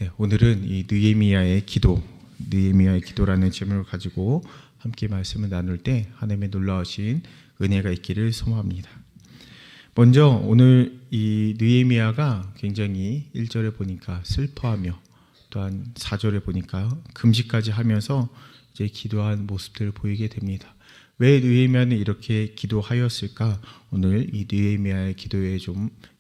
네, 오늘은 이 느헤미야의 기도라는 제목을 가지고 함께 말씀을 나눌 때 하나님의 놀라우신 은혜가 있기를 소망합니다. 먼저 오늘 이 느헤미야가 굉장히 1절에 보니까 슬퍼하며 또한 4절에 보니까 금식까지 하면서 이제 기도한 모습들을 보이게 됩니다. 왜 느헤미야는 이렇게 기도하였을까? 오늘 이 느헤미야의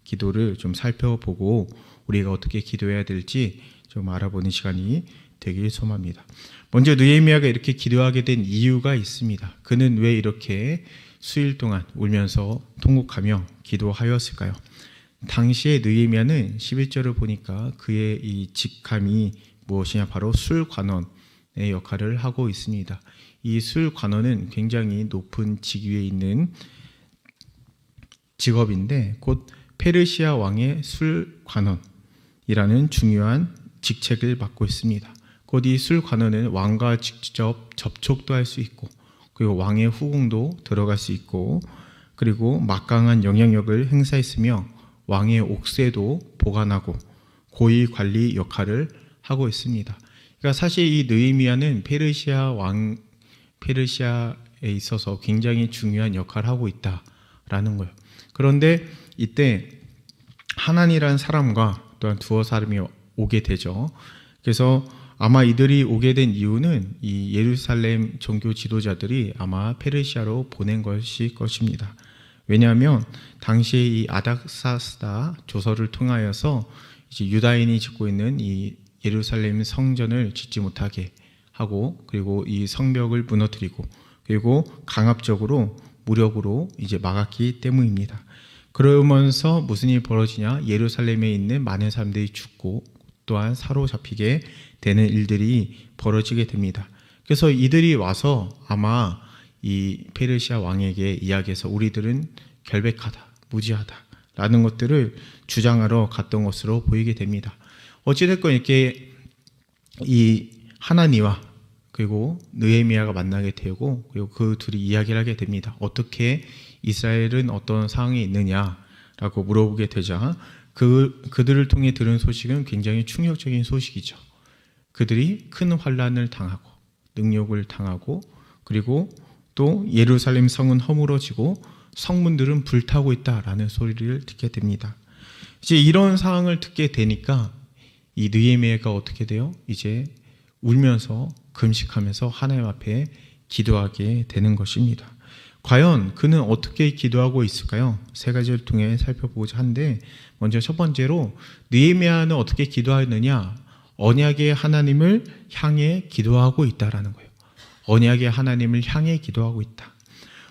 기도를 좀 살펴보고 우리가 어떻게 기도해야 될지 좀 알아보는 시간이 되길 소망합니다. 먼저 느헤미야가 이렇게 기도하게 된 이유가 있습니다. 그는 왜 이렇게 수일 동안 울면서 통곡하며 기도하였을까요? 당시에 느헤미야는 11절을 보니까 그의 이 직함이 무엇이냐, 바로 술관원의 역할을 하고 있습니다. 이 술관원은 굉장히 높은 직위에 있는 직업인데 곧 페르시아 왕의 술관원이라는 중요한 직책을 맡고 있습니다. 곧 이 술관원은 왕과 직접 접촉도 할 수 있고, 그리고 왕의 후궁도 들어갈 수 있고, 그리고 막강한 영향력을 행사했으며 왕의 옥새도 보관하고 고위 관리 역할을 하고 있습니다. 그러니까 사실 이 느헤미야는 페르시아에 있어서 굉장히 중요한 역할을 하고 있다라는 거예요. 그런데 이때 하난이라는 사람과 또한 두어 사람이 오게 되죠. 그래서 아마 이들이 오게 된 이유는 이 예루살렘 종교 지도자들이 아마 페르시아로 보낸 것입니다. 왜냐하면 당시에 이 아닥사스다 조서를 통하여서 이제 유다인이 짓고 있는 이 예루살렘 성전을 짓지 못하게 하고, 그리고 이 성벽을 무너뜨리고, 그리고 강압적으로 무력으로 이제 막았기 때문입니다. 그러면서 무슨 일이 벌어지냐? 예루살렘에 있는 많은 사람들이 죽고 또한 사로잡히게 되는 일들이 벌어지게 됩니다. 그래서 이들이 와서 아마 이 페르시아 왕에게 이야기해서 우리들은 결백하다, 무지하다라는 것들을 주장하러 갔던 것으로 보이게 됩니다. 어찌됐건 이렇게 이 하나니와 그리고 느헤미야가 만나게 되고, 그리고 그 둘이 이야기를 하게 됩니다. 어떻게 이스라엘은 어떤 상황에 있느냐라고 물어보게 되자 그들을 통해 들은 소식은 굉장히 충격적인 소식이죠. 그들이 큰 환난을 당하고 능욕을 당하고, 그리고 또 예루살렘 성은 허물어지고 성문들은 불타고 있다라는 소리를 듣게 됩니다. 이제 이런 상황을 듣게 되니까 이 느헤미야가 어떻게 돼요? 이제 울면서 금식하면서 하나님 앞에 기도하게 되는 것입니다. 과연 그는 어떻게 기도하고 있을까요? 세 가지를 통해 살펴보고자 하는데, 먼저 첫 번째로 느헤미야는 어떻게 기도하느냐? 언약의 하나님을 향해 기도하고 있다라는 거예요. 언약의 하나님을 향해 기도하고 있다.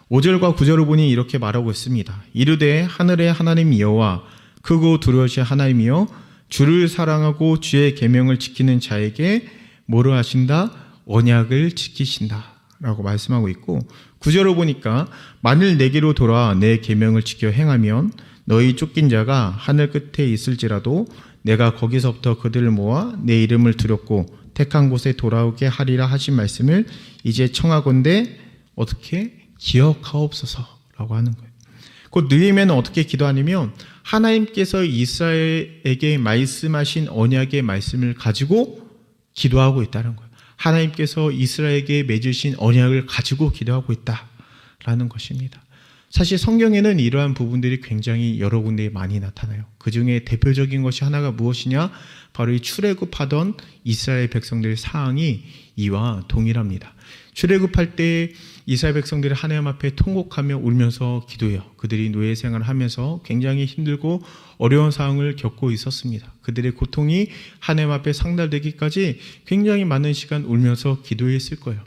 5절과 9절을 보니 이렇게 말하고 있습니다. 이르되 하늘의 하나님 여호와, 크고 두려우신 하나님이여, 주를 사랑하고 주의 계명을 지키는 자에게 뭐를 하신다? 언약을 지키신다 라고 말씀하고 있고, 9절을 보니까 만일 내게로 돌아와 내 계명을 지켜 행하면 너희 쫓긴 자가 하늘 끝에 있을지라도 내가 거기서부터 그들을 모아 내 이름을 두렵고 택한 곳에 돌아오게 하리라 하신 말씀을 이제 청하건대 어떻게 기억하옵소서라고 하는 거예요. 곧 느헤미야는 어떻게 기도하냐면 하나님께서 이스라엘에게 말씀하신 언약의 말씀을 가지고 기도하고 있다는 거예요. 하나님께서 이스라엘에게 맺으신 언약을 가지고 기도하고 있다라는 것입니다. 사실 성경에는 이러한 부분들이 굉장히 여러 군데에 많이 나타나요. 그 중에 대표적인 것이 하나가 무엇이냐? 바로 이 출애굽하던 이스라엘 백성들의 상황이 이와 동일합니다. 출애굽할 때 이스라엘 백성들이 하나님 앞에 통곡하며 울면서 기도해요. 그들이 노예 생활을 하면서 굉장히 힘들고 어려운 상황을 겪고 있었습니다. 그들의 고통이 하나님 앞에 상달되기까지 굉장히 많은 시간 울면서 기도했을 거예요.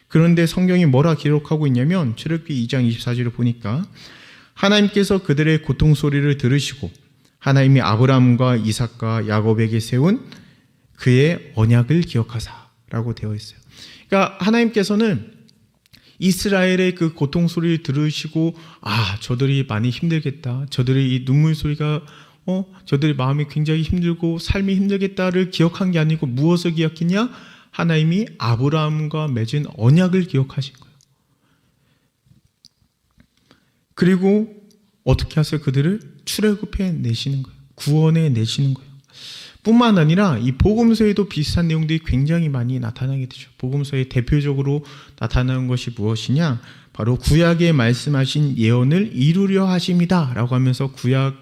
그런데 성경이 뭐라 기록하고 있냐면 출애굽기 2장 24절을 보니까 하나님께서 그들의 고통 소리를 들으시고 하나님이 아브라함과 이삭과 야곱에게 세운 그의 언약을 기억하사라고 되어 있어요. 그러니까 하나님께서는 이스라엘의 그 고통 소리를 들으시고 저들이 많이 힘들겠다, 저들의 이 눈물 소리가 저들의 마음이 굉장히 힘들고 삶이 힘들겠다를 기억한 게 아니고 무엇을 기억했냐? 하나님이 아브라함과 맺은 언약을 기억하신 거예요. 그리고 어떻게 하세요? 그들을 출애굽해 내시는 거예요. 구원해 내시는 거예요. 뿐만 아니라 이 복음서에도 비슷한 내용들이 굉장히 많이 나타나게 되죠. 복음서에 대표적으로 나타나는 것이 무엇이냐? 바로 구약에 말씀하신 예언을 이루려 하십니다 라고 하면서 구약에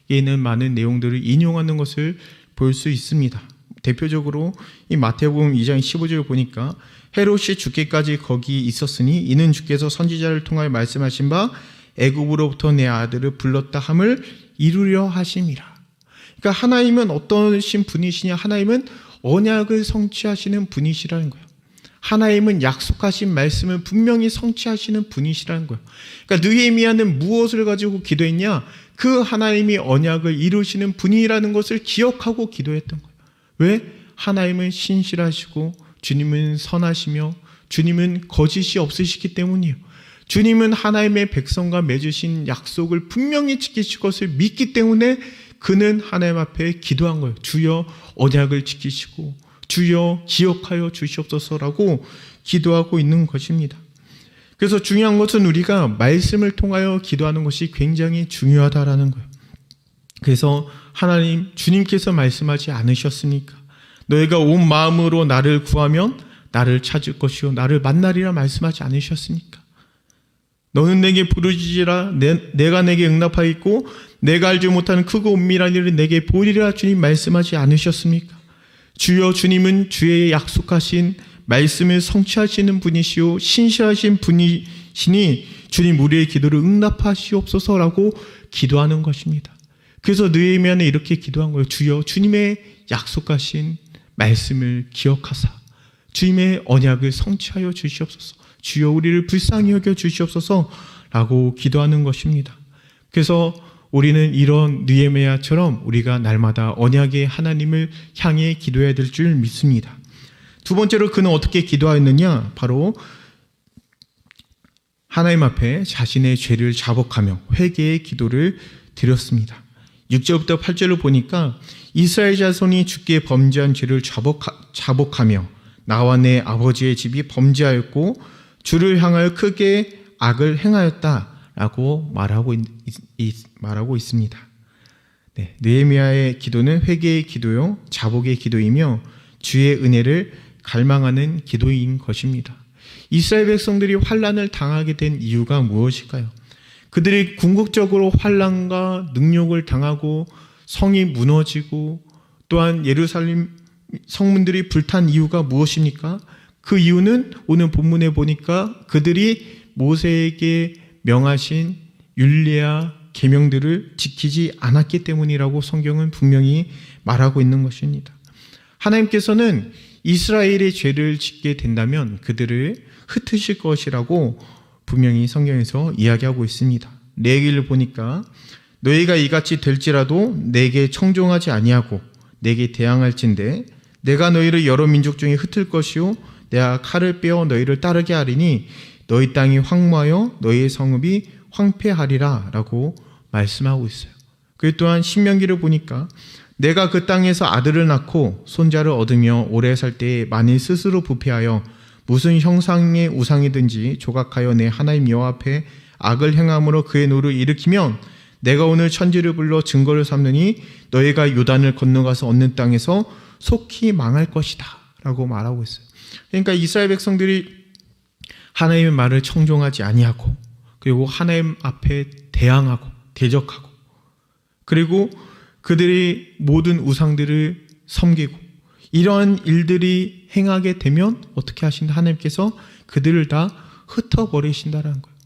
있는 많은 내용들을 인용하는 것을 볼 수 있습니다. 대표적으로 이 마태복음 2장 15절 보니까 헤롯이 죽기까지 거기 있었으니 이는 주께서 선지자를 통하여 말씀하신 바 애굽으로부터 내 아들을 불렀다 함을 이루려 하심이라. 그러니까 하나님은 어떠신 분이시냐? 하나님은 언약을 성취하시는 분이시라는 거예요. 하나님은 약속하신 말씀을 분명히 성취하시는 분이시라는 거예요. 그러니까 느헤미야는 무엇을 가지고 기도했냐? 그 하나님이 언약을 이루시는 분이라는 것을 기억하고 기도했던 거예요. 왜? 하나님은 신실하시고 주님은 선하시며 주님은 거짓이 없으시기 때문이에요. 주님은 하나님의 백성과 맺으신 약속을 분명히 지키실 것을 믿기 때문에 그는 하나님 앞에 기도한 거예요. 주여 언약을 지키시고 주여 기억하여 주시옵소서라고 기도하고 있는 것입니다. 그래서 중요한 것은 우리가 말씀을 통하여 기도하는 것이 굉장히 중요하다라는 거예요. 그래서 하나님, 주님께서 말씀하지 않으셨습니까? 너희가 온 마음으로 나를 구하면 나를 찾을 것이요 나를 만나리라 말씀하지 않으셨습니까? 너는 내게 부르짖으라 내가 내게 응답하겠고 내가 알지 못하는 크고 은밀한 일을 내게 보이리라 주님 말씀하지 않으셨습니까? 주여, 주님은 주의 약속하신 말씀을 성취하시는 분이시오 신실하신 분이시니 주님 우리의 기도를 응답하시옵소서라고 기도하는 것입니다. 그래서 느헤미야는 이렇게 기도한 거예요. 주여, 주님의 약속하신 말씀을 기억하사 주님의 언약을 성취하여 주시옵소서. 주여, 우리를 불쌍히 여겨 주시옵소서라고 기도하는 것입니다. 그래서 우리는 이런 느헤미야처럼 우리가 날마다 언약의 하나님을 향해 기도해야 될 줄 믿습니다. 두 번째로 그는 어떻게 기도하였느냐? 바로 하나님 앞에 자신의 죄를 자복하며 회개의 기도를 드렸습니다. 6절부터 8절을 보니까 이스라엘 자손이 주께 범죄한 죄를 자복하며 나와 내 아버지의 집이 범죄하였고 주를 향하여 크게 악을 행하였다라고 말하고 있습니다. 네, 느헤미야의 기도는 회개의 기도요, 자복의 기도이며 주의 은혜를 갈망하는 기도인 것입니다. 이스라엘 백성들이 환난을 당하게 된 이유가 무엇일까요? 그들이 궁극적으로 환난과 능욕을 당하고 성이 무너지고 또한 예루살렘 성문들이 불탄 이유가 무엇입니까? 그 이유는 오늘 본문에 보니까 그들이 모세에게 명하신 율례와 계명들을 지키지 않았기 때문이라고 성경은 분명히 말하고 있는 것입니다. 하나님께서는 이스라엘의 죄를 짓게 된다면 그들을 흩으실 것이라고 분명히 성경에서 이야기하고 있습니다. 레위기를 보니까 너희가 이같이 될지라도 내게 청종하지 아니하고 내게 대항할진대 내가 너희를 여러 민족 중에 흩을 것이요 내가 칼을 빼어 너희를 따르게 하리니 너희 땅이 황무하여 너희의 성읍이 황폐하리라 라고 말씀하고 있어요. 그 또한 신명기를 보니까 내가 그 땅에서 아들을 낳고 손자를 얻으며 오래 살 때에 만일 스스로 부패하여 무슨 형상의 우상이든지 조각하여 내 하나님 여호와 앞에 악을 행함으로 그의 노를 일으키면 내가 오늘 천지를 불러 증거를 삼느니 너희가 요단을 건너가서 얻는 땅에서 속히 망할 것이다 라고 말하고 있어요. 그러니까 이스라엘 백성들이 하나님의 말을 청종하지 아니하고 그리고 하나님 앞에 대항하고 대적하고 그리고 그들이 모든 우상들을 섬기고 이러한 일들이 행하게 되면 어떻게 하신다? 하나님께서 그들을 다 흩어버리신다는 거예요.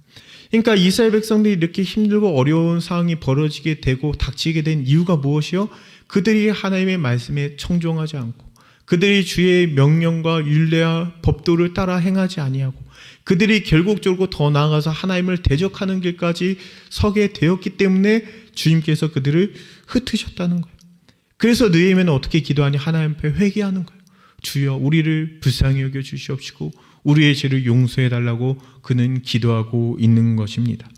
그러니까 이스라엘 백성들이 이렇게 힘들고 어려운 상황이 벌어지게 되고 닥치게 된 이유가 무엇이요? 그들이 하나님의 말씀에 청종하지 않고 그들이 주의 명령과 율례와 법도를 따라 행하지 아니하고 그들이 결국적으로 더 나아가서 하나님을 대적하는 길까지 서게 되었기 때문에 주님께서 그들을 흩으셨다는 거예요. 그래서 느헤미야는 어떻게 기도하니? 하나님 앞에 회개하는 거예요. 주여, 우리를 불쌍히 여겨 주시옵시고 우리의 죄를 용서해 달라고 그는 기도하고 있는 것입니다.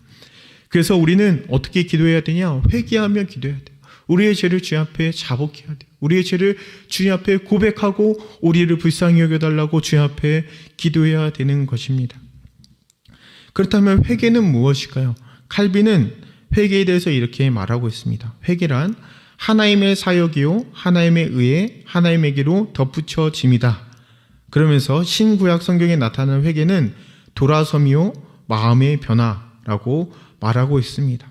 그래서 우리는 어떻게 기도해야 되냐? 회개하며 기도해야 돼요. 우리의 죄를 주님 앞에 자복해야 돼요. 우리의 죄를 주님 앞에 고백하고 우리를 불쌍히 여겨달라고 주님 앞에 기도해야 되는 것입니다. 그렇다면 회개는 무엇일까요? 칼빈은 회개에 대해서 이렇게 말하고 있습니다. 회개란 하나님의 사역이요 하나님의 의에 하나님에게로 덧붙여짐이다. 그러면서 신구약 성경에 나타나는 회개는 돌아섬이요 마음의 변화라고 말하고 있습니다.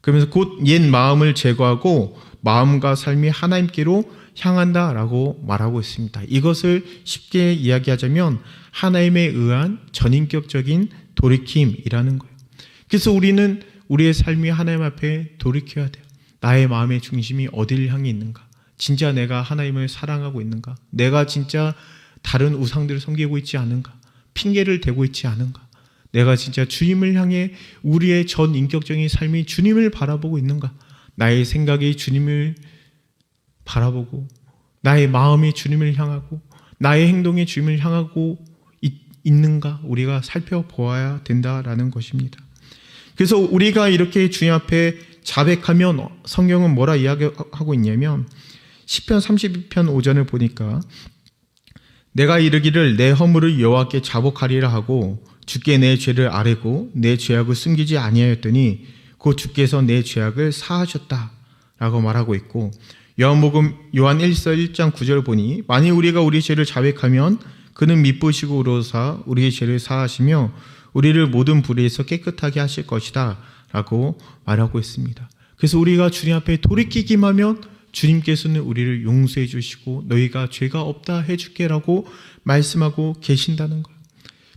그러면서 곧 옛 마음을 제거하고 마음과 삶이 하나님께로 향한다라고 말하고 있습니다. 이것을 쉽게 이야기하자면 하나님에 의한 전인격적인 돌이킴이라는 거예요. 그래서 우리는 우리의 삶이 하나님 앞에 돌이켜야 돼요. 나의 마음의 중심이 어디를 향해 있는가? 진짜 내가 하나님을 사랑하고 있는가? 내가 진짜 다른 우상들을 섬기고 있지 않은가? 핑계를 대고 있지 않은가? 내가 진짜 주님을 향해 우리의 전 인격적인 삶이 주님을 바라보고 있는가? 나의 생각이 주님을 바라보고 나의 마음이 주님을 향하고 나의 행동이 주님을 향하고 있는가? 우리가 살펴보아야 된다라는 것입니다. 그래서 우리가 이렇게 주님 앞에 자백하면 성경은 뭐라 이야기하고 있냐면 시편 32편 5절을 보니까 내가 이르기를 내 허물을 여호와께 자복하리라 하고 주께 내 죄를 아뢰고 내 죄악을 숨기지 아니하였더니 곧 주께서 내 죄악을 사하셨다라고 말하고 있고 요한 1서 1장 9절 보니 만일 우리가 우리 죄를 자백하면 그는 미쁘시고 의로우사 우리의 죄를 사하시며 우리를 모든 불의에서 깨끗하게 하실 것이다 라고 말하고 있습니다. 그래서 우리가 주님 앞에 돌이키기만 하면 주님께서는 우리를 용서해 주시고 너희가 죄가 없다 해줄게 라고 말씀하고 계신다는 거예요.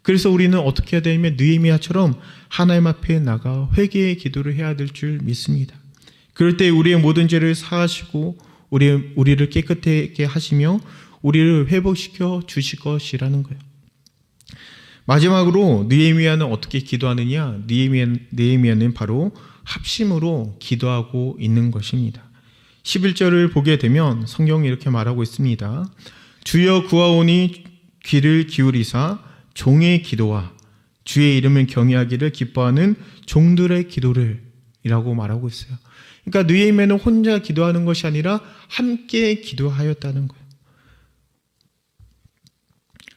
그래서 우리는 어떻게 해야 되냐면 느헤미야처럼 하나님 앞에 나가 회개의 기도를 해야 될 줄 믿습니다. 그럴 때 우리의 모든 죄를 사하시고 우리를 깨끗하게 하시며 우리를 회복시켜 주실 것이라는 거예요. 마지막으로 느헤미야는 어떻게 기도하느냐? 느헤미야는 바로 합심으로 기도하고 있는 것입니다. 11절을 보게 되면 성경이 이렇게 말하고 있습니다. 주여 구하오니 귀를 기울이사 종의 기도와 주의 이름을 경외하기를 기뻐하는 종들의 기도를 이라고 말하고 있어요. 그러니까 느헤미야는 혼자 기도하는 것이 아니라 함께 기도하였다는 거예요.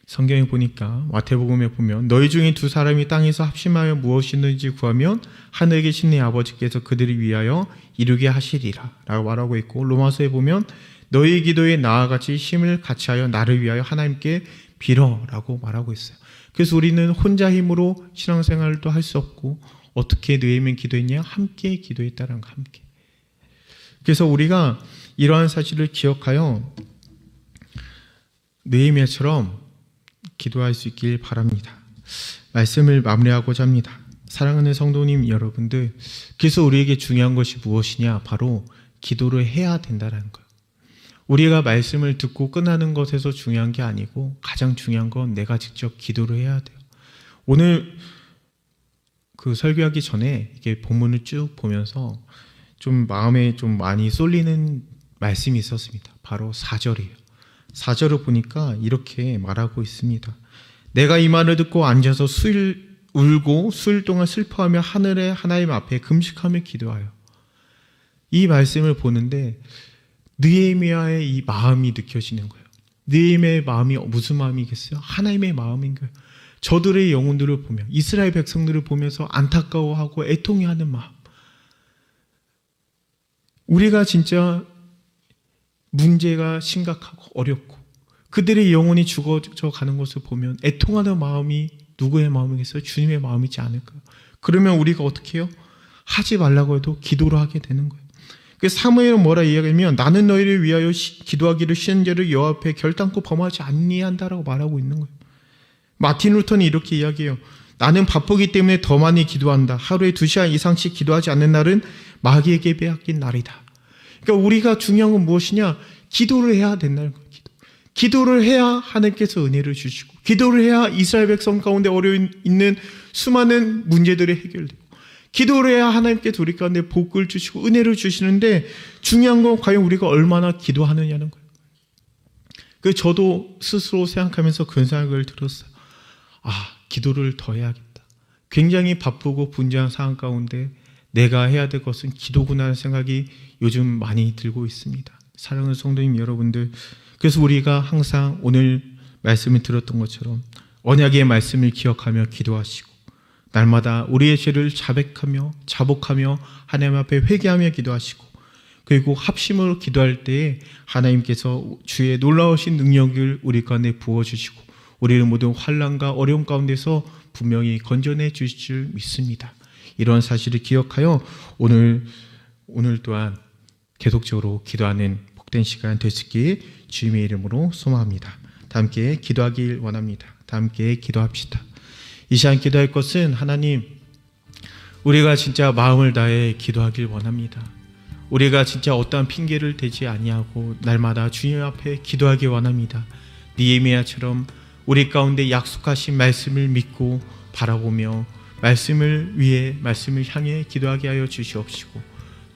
성경에 보니까 마태복음에 보면 너희 중에 두 사람이 땅에서 합심하여 무엇이든지 구하면 하늘에 계신 내 아버지께서 그들을 위하여 이루게 하시리라 라고 말하고 있고 로마서에 보면 너희 기도에 나와 같이 힘을 같이하여 나를 위하여 하나님께 빌어 라고 말하고 있어요. 그래서 우리는 혼자 힘으로 신앙생활도 할 수 없고 어떻게 느헤미야 기도했냐? 함께 기도했다는 거 함께. 그래서 우리가 이러한 사실을 기억하여 느헤미야처럼 기도할 수 있길 바랍니다. 말씀을 마무리하고자 합니다. 사랑하는 성도님 여러분들, 그래서 우리에게 중요한 것이 무엇이냐? 바로 기도를 해야 된다는 거예요. 우리가 말씀을 듣고 끝나는 것에서 중요한 게 아니고 가장 중요한 건 내가 직접 기도를 해야 돼요. 오늘 그 설교하기 전에 이게 본문을 쭉 보면서 좀 마음에 좀 많이 쏠리는 말씀이 있었습니다. 바로 4절이에요. 4절을 보니까 이렇게 말하고 있습니다. 내가 이 말을 듣고 앉아서 울고 수일 동안 슬퍼하며 하늘의 하나님 앞에 금식하며 기도하여. 이 말씀을 보는데 느헤미야의 이 마음이 느껴지는 거예요. 느헤미야의 마음이 무슨 마음이겠어요? 하나님의 마음인 거예요. 저들의 영혼들을 보며 이스라엘 백성들을 보면서 안타까워하고 애통해하는 마음. 우리가 진짜 문제가 심각하고 어렵고 그들의 영혼이 죽어져 가는 것을 보면 애통하는 마음이 누구의 마음이겠어요? 주님의 마음이지 않을까요? 그러면 우리가 어떻게 해요? 하지 말라고 해도 기도를 하게 되는 거예요. 사무엘은 뭐라 이야기하면 나는 너희를 위하여 기도하기를 쉬는 죄를 여호와 앞에 결단코 범하지 아니한다라고 말하고 있는 거예요. 마틴 루터는 이렇게 이야기해요. 나는 바쁘기 때문에 더 많이 기도한다. 하루에 2시간 이상씩 기도하지 않는 날은 마귀에게 빼앗긴 날이다. 그러니까 우리가 중요한 건 무엇이냐? 기도를 해야 된다는 거예요. 기도를 해야 하나님께서 은혜를 주시고 기도를 해야 이스라엘 백성 가운데 어려워 있는 수많은 문제들이 해결되고 기도를 해야 하나님께 우리 가운데 복을 주시고 은혜를 주시는데 중요한 건 과연 우리가 얼마나 기도하느냐는 거예요. 저도 스스로 생각하면서 그런 생각을 들었어요. 기도를 더 해야겠다. 굉장히 바쁘고 분주한 상황 가운데 내가 해야 될 것은 기도구나 하는 생각이 요즘 많이 들고 있습니다. 사랑하는 성도님 여러분들, 그래서 우리가 항상 오늘 말씀을 들었던 것처럼 언약의 말씀을 기억하며 기도하시고 날마다 우리의 죄를 자복하며 하나님 앞에 회개하며 기도하시고 그리고 합심으로 기도할 때에 하나님께서 주의 놀라우신 능력을 우리 가운데 부어주시고 우리를 모든 환난과 어려움 가운데서 분명히 건져내 주실 줄 믿습니다. 이런 사실을 기억하여 오늘 또한 계속적으로 기도하는 복된 시간 되시길 주님의 이름으로 소망합니다. 다 함께 기도하길 원합니다. 다 함께 기도합시다. 이 시간 기도할 것은 하나님, 우리가 진짜 마음을 다해 기도하길 원합니다. 우리가 진짜 어떠한 핑계를 대지 아니하고 날마다 주님 앞에 기도하길 원합니다. 느헤미야처럼 우리 가운데 약속하신 말씀을 믿고 바라보며 말씀을 위해 말씀을 향해 기도하게 하여 주시옵시고,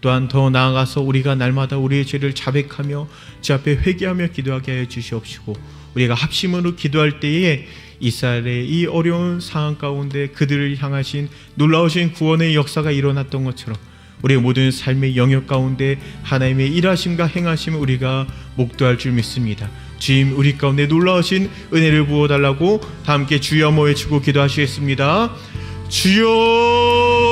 또한 더 나아가서 우리가 날마다 우리의 죄를 자백하며 주 앞에 회개하며 기도하게 하여 주시옵시고, 우리가 합심으로 기도할 때에 이스라엘의 이 어려운 상황 가운데 그들을 향하신 놀라우신 구원의 역사가 일어났던 것처럼 우리의 모든 삶의 영역 가운데 하나님의 일하심과 행하심을 우리가 목도할 줄 믿습니다. 주님, 우리 가운데 놀라우신 은혜를 부어달라고 다 함께 주여 모여치고 기도하시겠습니다. 주여.